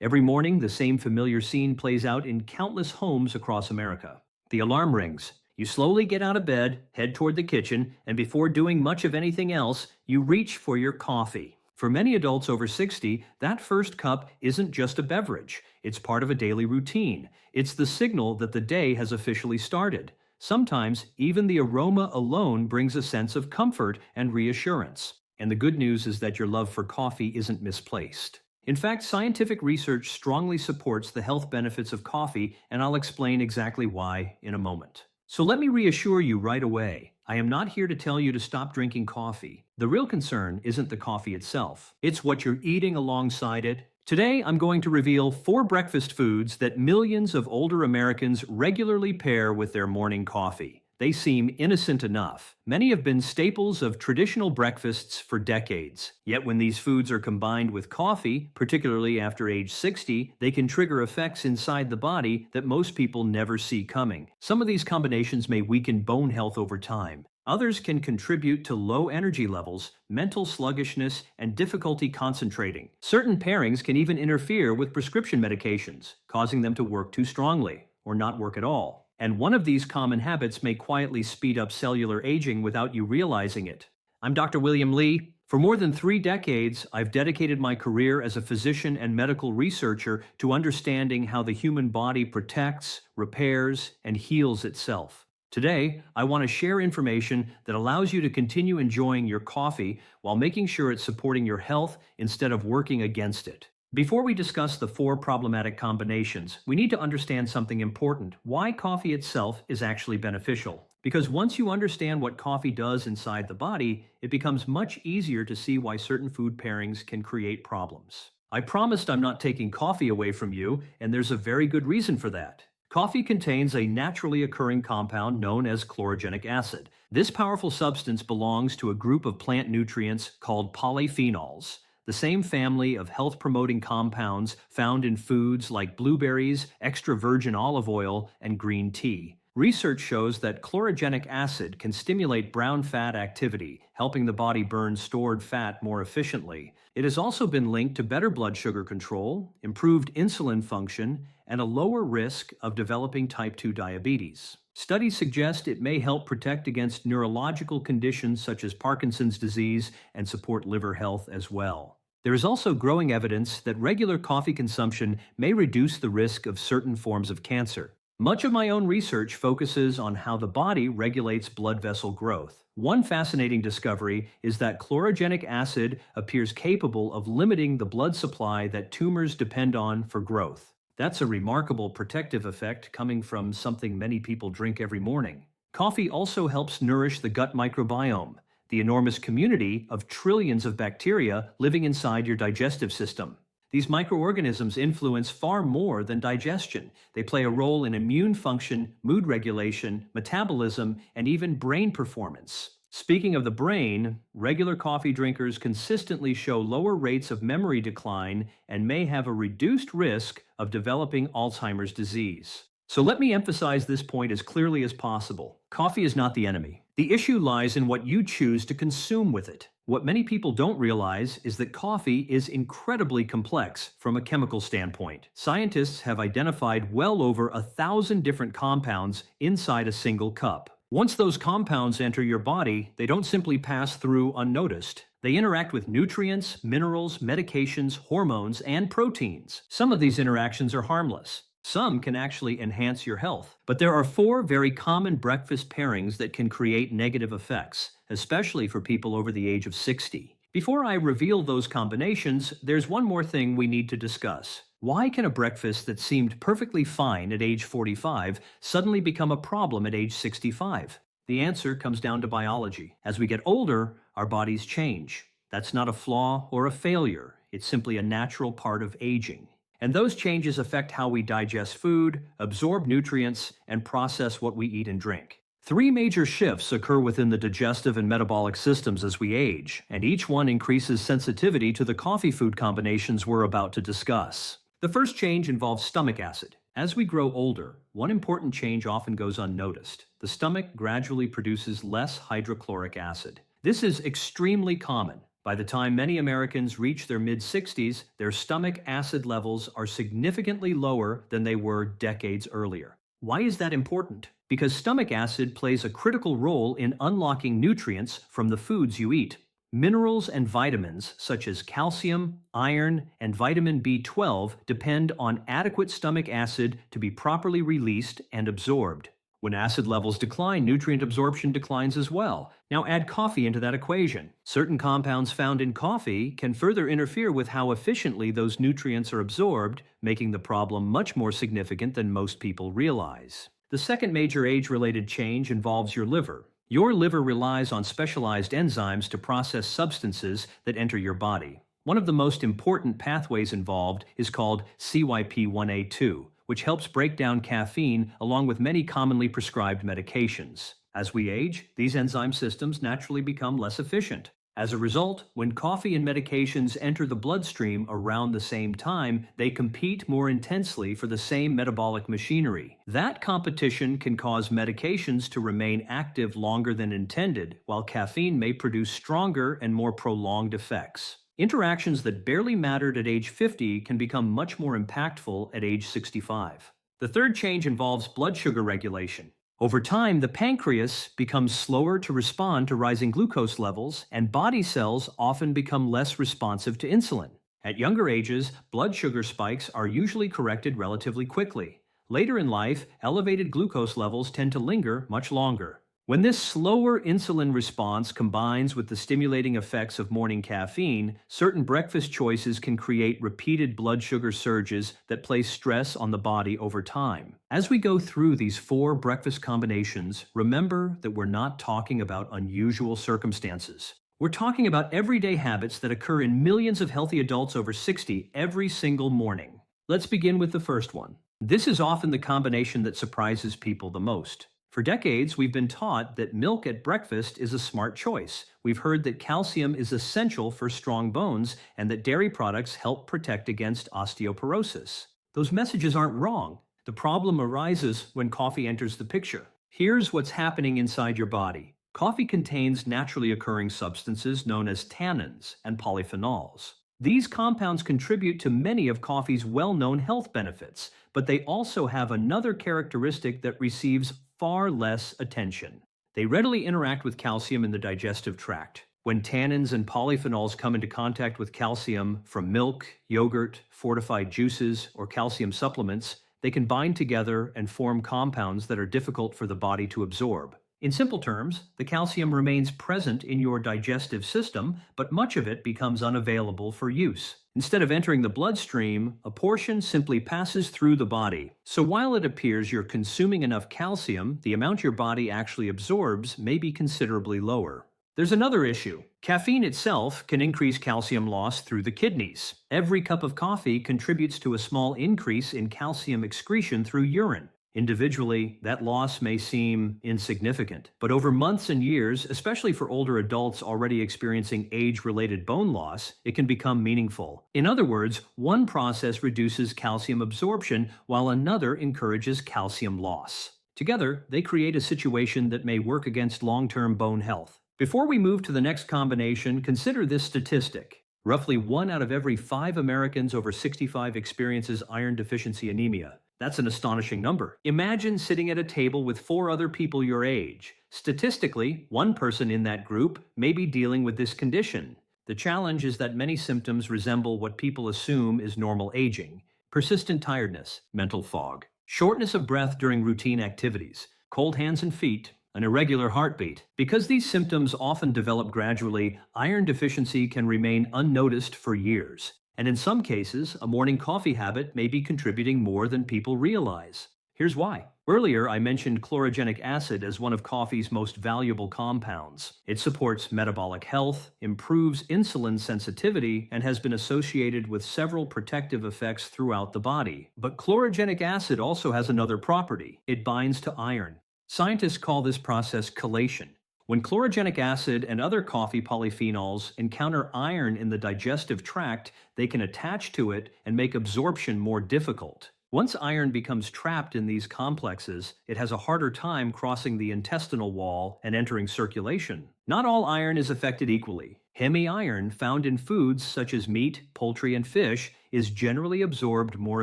Every morning, the same familiar scene plays out in countless homes across America. The alarm rings. You slowly get out of bed, head toward the kitchen, and before doing much of anything else, you reach for your coffee. For many adults over 60, that first cup isn't just a beverage. It's part of a daily routine. It's the signal that the day has officially started. Sometimes, even the aroma alone brings a sense of comfort and reassurance. And the good news is that your love for coffee isn't misplaced. In fact, scientific research strongly supports the health benefits of coffee, and I'll explain exactly why in a moment. So let me reassure you right away. I am not here to tell you to stop drinking coffee. The real concern isn't the coffee itself. It's what you're eating alongside it. Today, I'm going to reveal 4 breakfast foods that millions of older Americans regularly pair with their morning coffee. They seem innocent enough. Many have been staples of traditional breakfasts for decades. Yet when these foods are combined with coffee, particularly after age 60, they can trigger effects inside the body that most people never see coming. Some of these combinations may weaken bone health over time. Others can contribute to low energy levels, mental sluggishness, and difficulty concentrating. Certain pairings can even interfere with prescription medications, causing them to work too strongly or not work at all. And one of these common habits may quietly speed up cellular aging without you realizing it. I'm Dr. William Lee. For more than 3 decades, I've dedicated my career as a physician and medical researcher to understanding how the human body protects, repairs, and heals itself. Today, I want to share information that allows you to continue enjoying your coffee while making sure it's supporting your health instead of working against it. Before we discuss the 4 problematic combinations, we need to understand something important: why coffee itself is actually beneficial. Because once you understand what coffee does inside the body, it becomes much easier to see why certain food pairings can create problems. I promised I'm not taking coffee away from you, and there's a very good reason for that. Coffee contains a naturally occurring compound known as chlorogenic acid. This powerful substance belongs to a group of plant nutrients called polyphenols, the same family of health-promoting compounds found in foods like blueberries, extra virgin olive oil, and green tea. Research shows that chlorogenic acid can stimulate brown fat activity, helping the body burn stored fat more efficiently. It has also been linked to better blood sugar control, improved insulin function, and a lower risk of developing type 2 diabetes. Studies suggest it may help protect against neurological conditions such as Parkinson's disease and support liver health as well. There is also growing evidence that regular coffee consumption may reduce the risk of certain forms of cancer. Much of my own research focuses on how the body regulates blood vessel growth. One fascinating discovery is that chlorogenic acid appears capable of limiting the blood supply that tumors depend on for growth. That's a remarkable protective effect coming from something many people drink every morning. Coffee also helps nourish the gut microbiome, the enormous community of trillions of bacteria living inside your digestive system. These microorganisms influence far more than digestion. They play a role in immune function, mood regulation, metabolism, and even brain performance. Speaking of the brain, regular coffee drinkers consistently show lower rates of memory decline and may have a reduced risk of developing Alzheimer's disease. So let me emphasize this point as clearly as possible. Coffee is not the enemy. The issue lies in what you choose to consume with it. What many people don't realize is that coffee is incredibly complex from a chemical standpoint. Scientists have identified well over 1,000 different compounds inside a single cup. Once those compounds enter your body, they don't simply pass through unnoticed. They interact with nutrients, minerals, medications, hormones, and proteins. Some of these interactions are harmless. Some can actually enhance your health. But there are 4 very common breakfast pairings that can create negative effects, especially for people over the age of 60. Before I reveal those combinations, there's one more thing we need to discuss. Why can a breakfast that seemed perfectly fine at age 45 suddenly become a problem at age 65? The answer comes down to biology. As we get older, our bodies change. That's not a flaw or a failure. It's simply a natural part of aging. And those changes affect how we digest food, absorb nutrients, and process what we eat and drink. 3 major shifts occur within the digestive and metabolic systems as we age, and each one increases sensitivity to the coffee food combinations we're about to discuss. The first change involves stomach acid. As we grow older, one important change often goes unnoticed. The stomach gradually produces less hydrochloric acid. This is extremely common. By the time many Americans reach their mid-60s, their stomach acid levels are significantly lower than they were decades earlier. Why is that important? Because stomach acid plays a critical role in unlocking nutrients from the foods you eat. Minerals and vitamins, such as calcium, iron, and vitamin B12, depend on adequate stomach acid to be properly released and absorbed. When acid levels decline, nutrient absorption declines as well. Now add coffee into that equation. Certain compounds found in coffee can further interfere with how efficiently those nutrients are absorbed, making the problem much more significant than most people realize. The second major age-related change involves your liver. Your liver relies on specialized enzymes to process substances that enter your body. One of the most important pathways involved is called CYP1A2, which helps break down caffeine along with many commonly prescribed medications. As we age, these enzyme systems naturally become less efficient. As a result, when coffee and medications enter the bloodstream around the same time, they compete more intensely for the same metabolic machinery. That competition can cause medications to remain active longer than intended, while caffeine may produce stronger and more prolonged effects. Interactions that barely mattered at age 50 can become much more impactful at age 65. The third change involves blood sugar regulation. Over time, the pancreas becomes slower to respond to rising glucose levels, and body cells often become less responsive to insulin. At younger ages, blood sugar spikes are usually corrected relatively quickly. Later in life, elevated glucose levels tend to linger much longer. When this slower insulin response combines with the stimulating effects of morning caffeine, certain breakfast choices can create repeated blood sugar surges that place stress on the body over time. As we go through these 4 breakfast combinations, remember that we're not talking about unusual circumstances. We're talking about everyday habits that occur in millions of healthy adults over 60 every single morning. Let's begin with the first one. This is often the combination that surprises people the most. For decades, we've been taught that milk at breakfast is a smart choice. We've heard that calcium is essential for strong bones and that dairy products help protect against osteoporosis. Those messages aren't wrong. The problem arises when coffee enters the picture. Here's what's happening inside your body. Coffee contains naturally occurring substances known as tannins and polyphenols. These compounds contribute to many of coffee's well-known health benefits, but they also have another characteristic that receives far less attention. They readily interact with calcium in the digestive tract. When tannins and polyphenols come into contact with calcium from milk, yogurt, fortified juices, or calcium supplements, they can bind together and form compounds that are difficult for the body to absorb. In simple terms, the calcium remains present in your digestive system, but much of it becomes unavailable for use. Instead of entering the bloodstream, a portion simply passes through the body. So while it appears you're consuming enough calcium, the amount your body actually absorbs may be considerably lower. There's another issue. Caffeine itself can increase calcium loss through the kidneys. Every cup of coffee contributes to a small increase in calcium excretion through urine. Individually, that loss may seem insignificant, but over months and years, especially for older adults already experiencing age-related bone loss, it can become meaningful. In other words, one process reduces calcium absorption while another encourages calcium loss. Together, they create a situation that may work against long-term bone health. Before we move to the next combination, consider this statistic. Roughly 1 out of every 5 Americans over 65 experiences iron deficiency anemia. That's an astonishing number. Imagine sitting at a table with 4 other people your age. Statistically, one person in that group may be dealing with this condition. The challenge is that many symptoms resemble what people assume is normal aging: persistent tiredness, mental fog, shortness of breath during routine activities, cold hands and feet, an irregular heartbeat. Because these symptoms often develop gradually, iron deficiency can remain unnoticed for years. And in some cases, a morning coffee habit may be contributing more than people realize. Here's why. Earlier, I mentioned chlorogenic acid as one of coffee's most valuable compounds. It supports metabolic health, improves insulin sensitivity, and has been associated with several protective effects throughout the body. But chlorogenic acid also has another property. It binds to iron. Scientists call this process chelation. When chlorogenic acid and other coffee polyphenols encounter iron in the digestive tract, they can attach to it and make absorption more difficult. Once iron becomes trapped in these complexes, it has a harder time crossing the intestinal wall and entering circulation. Not all iron is affected equally. Hemi-iron found in foods such as meat, poultry, and fish is generally absorbed more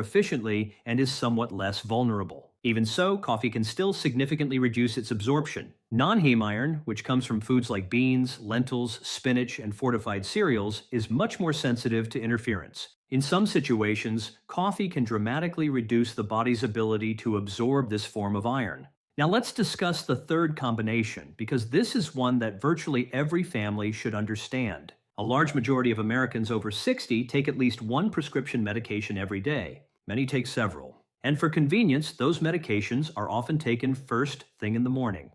efficiently and is somewhat less vulnerable. Even so, coffee can still significantly reduce its absorption. Non-heme iron, which comes from foods like beans, lentils, spinach, and fortified cereals, is much more sensitive to interference. In some situations, coffee can dramatically reduce the body's ability to absorb this form of iron. Now let's discuss the third combination, because this is one that virtually every family should understand. A large majority of Americans over 60 take at least one prescription medication every day. Many take several. And for convenience, those medications are often taken first thing in the morning.